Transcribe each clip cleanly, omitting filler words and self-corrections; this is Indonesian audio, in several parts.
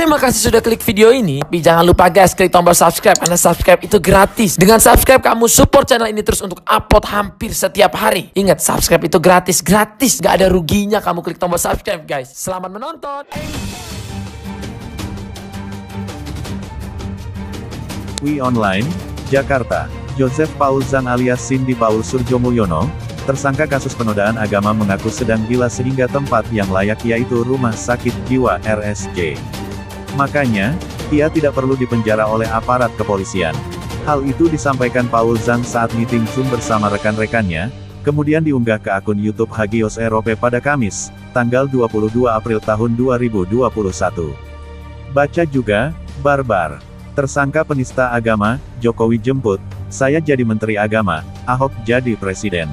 Terima kasih sudah klik video ini. Tapi jangan lupa guys, klik tombol subscribe, karena subscribe itu gratis. Dengan subscribe kamu support channel ini terus untuk upload hampir setiap hari. Ingat, subscribe itu gratis. Gak ada ruginya kamu klik tombol subscribe guys. Selamat menonton. Wi Online, Jakarta. Joseph Paul Zhang alias Cindy Paul Surjomulyono, tersangka kasus penodaan agama, mengaku sedang gila sehingga tempat yang layak yaitu Rumah Sakit Jiwa RSJ. Makanya, ia tidak perlu dipenjara oleh aparat kepolisian. Hal itu disampaikan Paul Zhang saat meeting Zoom bersama rekan-rekannya, kemudian diunggah ke akun YouTube Hagios Erope pada Kamis, tanggal 22 April tahun 2021. Baca juga, barbar. Tersangka penista agama, Jokowi jemput, saya jadi Menteri Agama, Ahok jadi Presiden.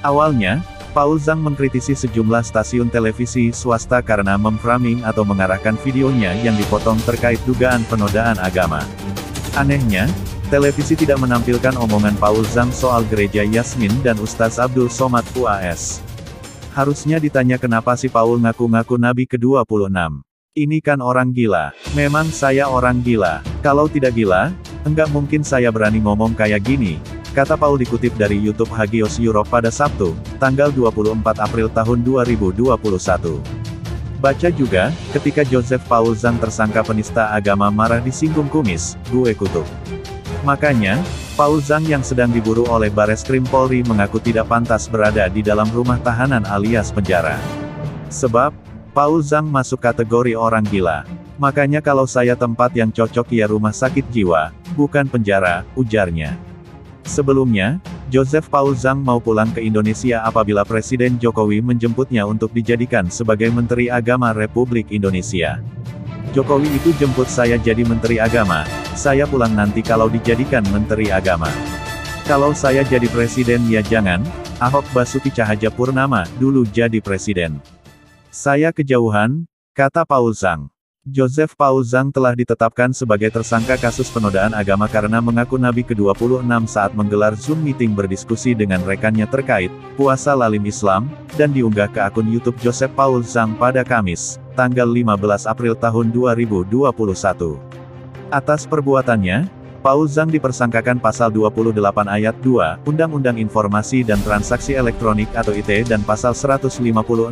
Awalnya, Paul Zhang mengkritisi sejumlah stasiun televisi swasta karena memframing atau mengarahkan videonya yang dipotong terkait dugaan penodaan agama. Anehnya, televisi tidak menampilkan omongan Paul Zhang soal gereja Yasmin dan Ustadz Abdul Somad UAS. Harusnya ditanya kenapa si Paul ngaku-ngaku Nabi ke-26. Ini kan orang gila. Memang saya orang gila. Kalau tidak gila, enggak mungkin saya berani ngomong kayak gini, kata Paul dikutip dari YouTube Hagios Europe pada Sabtu, tanggal 24 April tahun 2021. Baca juga, ketika Joseph Paul Zhang tersangka penista agama marah disinggung kumis, gue kutuk. Makanya, Paul Zhang yang sedang diburu oleh Bareskrim Polri mengaku tidak pantas berada di dalam rumah tahanan alias penjara. Sebab, Paul Zhang masuk kategori orang gila. Makanya kalau saya tempat yang cocok ya rumah sakit jiwa, bukan penjara, ujarnya. Sebelumnya, Joseph Paul Zhang mau pulang ke Indonesia apabila Presiden Jokowi menjemputnya untuk dijadikan sebagai Menteri Agama Republik Indonesia. Jokowi itu jemput saya jadi Menteri Agama, saya pulang nanti kalau dijadikan Menteri Agama. Kalau saya jadi Presiden ya jangan, Ahok Basuki Cahayapurnama dulu jadi Presiden. Saya kejauhan, kata Paul Zhang. Joseph Paul Zhang telah ditetapkan sebagai tersangka kasus penodaan agama karena mengaku Nabi ke-26 saat menggelar Zoom meeting berdiskusi dengan rekannya terkait puasa lalim Islam, dan diunggah ke akun YouTube Joseph Paul Zhang pada Kamis, tanggal 15 April tahun 2021. Atas perbuatannya, Paul Zhang dipersangkakan pasal 28 ayat 2, Undang-Undang Informasi dan Transaksi Elektronik atau ITE dan pasal 156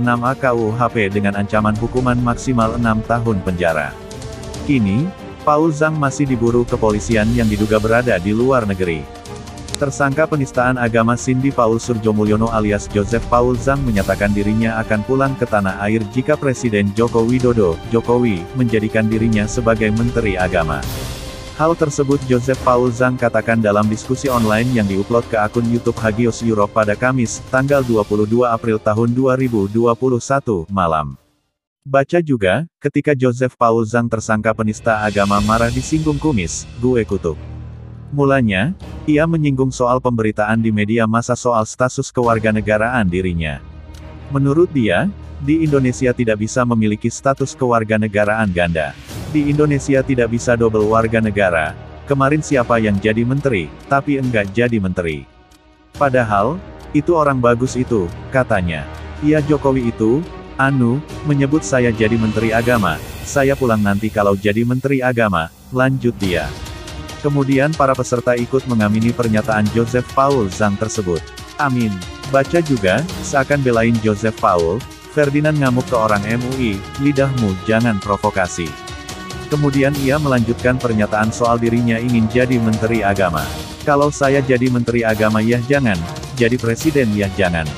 AKUHP dengan ancaman hukuman maksimal 6 tahun penjara. Kini, Paul Zhang masih diburu kepolisian yang diduga berada di luar negeri. Tersangka penistaan agama Cindy Paul Surjomulyono alias Joseph Paul Zhang menyatakan dirinya akan pulang ke tanah air jika Presiden Joko Widodo, Jokowi, menjadikan dirinya sebagai Menteri Agama. Hal tersebut Joseph Paul Zhang katakan dalam diskusi online yang diupload ke akun YouTube Hagios Europe pada Kamis, tanggal 22 April tahun 2021, malam. Baca juga, ketika Joseph Paul Zhang tersangka penista agama marah disinggung kumis, gue kutuk. Mulanya, ia menyinggung soal pemberitaan di media massa soal status kewarganegaraan dirinya. Menurut dia, di Indonesia tidak bisa memiliki status kewarganegaraan ganda. Di Indonesia tidak bisa double warga negara. Kemarin siapa yang jadi menteri, tapi enggak jadi menteri. Padahal, itu orang bagus itu, katanya. Ya Jokowi itu, menyebut saya jadi Menteri Agama, saya pulang nanti kalau jadi Menteri Agama, lanjut dia. Kemudian para peserta ikut mengamini pernyataan Joseph Paul Zhang tersebut. Amin. Baca juga, seakan belain Joseph Paul, Ferdinand ngamuk ke orang MUI, lidahmu jangan provokasi. Kemudian ia melanjutkan pernyataan soal dirinya ingin jadi Menteri Agama. Kalau saya jadi Menteri Agama ya jangan, jadi Presiden ya jangan.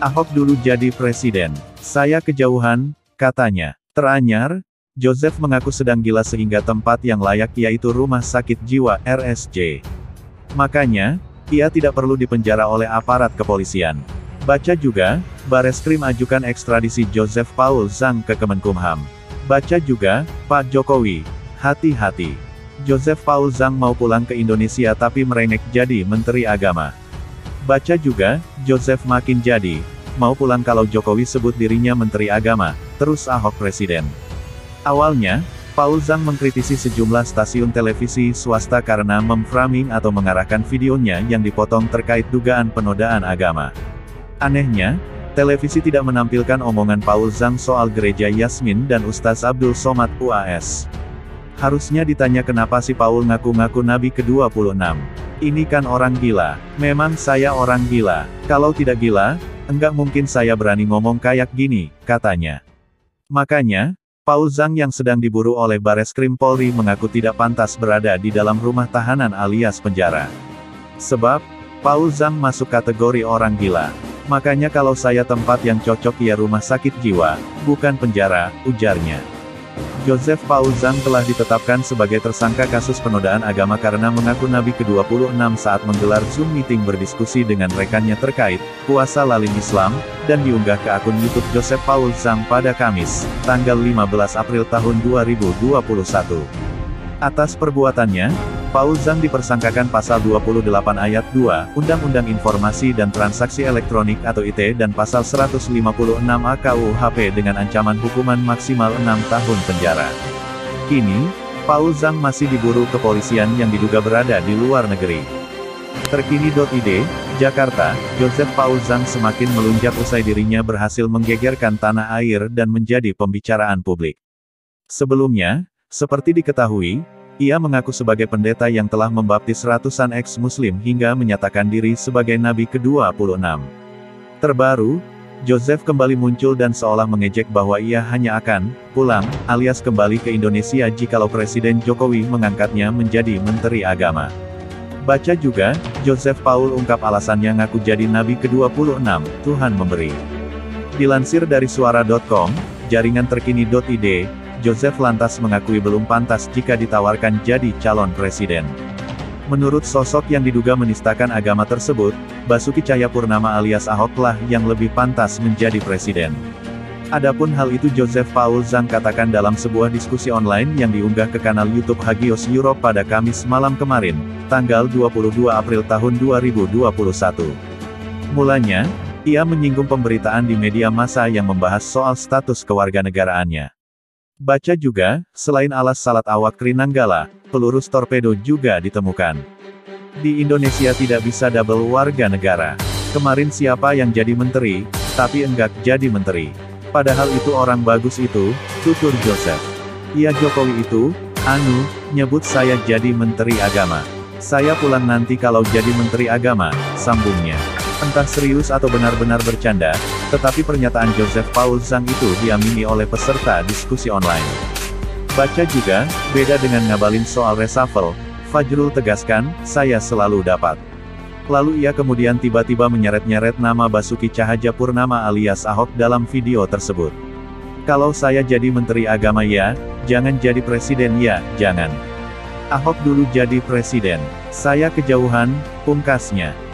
Ahok dulu jadi Presiden. Saya kejauhan, katanya. Teranyar, Joseph mengaku sedang gila sehingga tempat yang layak yaitu Rumah Sakit Jiwa RSJ. Makanya, ia tidak perlu dipenjara oleh aparat kepolisian. Baca juga, Bareskrim ajukan ekstradisi Joseph Paul Zhang ke Kemenkumham. Baca juga, Pak Jokowi, hati-hati. Joseph Paul Zhang mau pulang ke Indonesia tapi merengek jadi Menteri Agama. Baca juga, Joseph makin jadi, mau pulang kalau Jokowi sebut dirinya Menteri Agama, terus Ahok Presiden. Awalnya, Paul Zhang mengkritisi sejumlah stasiun televisi swasta karena memframing atau mengarahkan videonya yang dipotong terkait dugaan penodaan agama. Anehnya, Televisi tidak menampilkan omongan Paul Zhang soal gereja Yasmin dan Ustaz Abdul Somad UAS. Harusnya ditanya kenapa si Paul ngaku-ngaku Nabi ke-26. Ini kan orang gila. Memang saya orang gila. Kalau tidak gila, enggak mungkin saya berani ngomong kayak gini, katanya. Makanya, Paul Zhang yang sedang diburu oleh Bareskrim Polri mengaku tidak pantas berada di dalam rumah tahanan alias penjara. Sebab, Paul Zhang masuk kategori orang gila. Makanya kalau saya tempat yang cocok ya rumah sakit jiwa, bukan penjara, ujarnya. Joseph Paul Zhang telah ditetapkan sebagai tersangka kasus penodaan agama karena mengaku Nabi ke-26 saat menggelar Zoom meeting berdiskusi dengan rekannya terkait puasa lalin Islam, dan diunggah ke akun YouTube Joseph Paul Zhang pada Kamis, tanggal 15 April tahun 2021. Atas perbuatannya, Paul Zhang dipersangkakan pasal 28 ayat 2, Undang-Undang Informasi dan Transaksi Elektronik atau ITE dan pasal 156 A KUHP dengan ancaman hukuman maksimal 6 tahun penjara. Kini, Paul Zhang masih diburu kepolisian yang diduga berada di luar negeri. Terkini.id, Jakarta, Joseph Paul Zhang semakin melunjak usai dirinya berhasil menggegerkan tanah air dan menjadi pembicaraan publik. Sebelumnya, seperti diketahui, ia mengaku sebagai pendeta yang telah membaptis ratusan ex-muslim hingga menyatakan diri sebagai Nabi ke-26. Terbaru, Joseph kembali muncul dan seolah mengejek bahwa ia hanya akan pulang, alias kembali ke Indonesia jikalau Presiden Jokowi mengangkatnya menjadi Menteri Agama. Baca juga, Joseph Paul ungkap alasannya ngaku jadi Nabi ke-26, Tuhan memberi. Dilansir dari suara.com, jaringan terkini.id, Joseph lantas mengakui belum pantas jika ditawarkan jadi calon presiden. Menurut sosok yang diduga menistakan agama tersebut, Basuki Cahayapurnama alias Ahoklah yang lebih pantas menjadi presiden. Adapun hal itu Joseph Paul Zhang katakan dalam sebuah diskusi online yang diunggah ke kanal YouTube Hagios Europe pada Kamis malam kemarin, tanggal 22 April tahun 2021. Mulanya, ia menyinggung pemberitaan di media massa yang membahas soal status kewarganegaraannya. Baca juga, selain alas salat awak Nanggala, peluru torpedo juga ditemukan. Di Indonesia tidak bisa double warga negara. Kemarin siapa yang jadi menteri, tapi enggak jadi menteri. Padahal itu orang bagus itu, tutur Joseph. Iya Jokowi itu, nyebut saya jadi menteri agama. Saya pulang nanti kalau jadi menteri agama, sambungnya. Entah serius atau benar-benar bercanda, tetapi pernyataan Joseph Paul Zhang itu diamini oleh peserta diskusi online. Baca juga, beda dengan ngabalin soal reshuffle, Fajrul tegaskan, saya selalu dapat. Lalu ia kemudian tiba-tiba menyeret-nyeret nama Basuki Cahayapurnama alias Ahok dalam video tersebut. Kalau saya jadi Menteri Agama ya, jangan jadi Presiden ya, jangan. Ahok dulu jadi Presiden. Saya kejauhan, pungkasnya.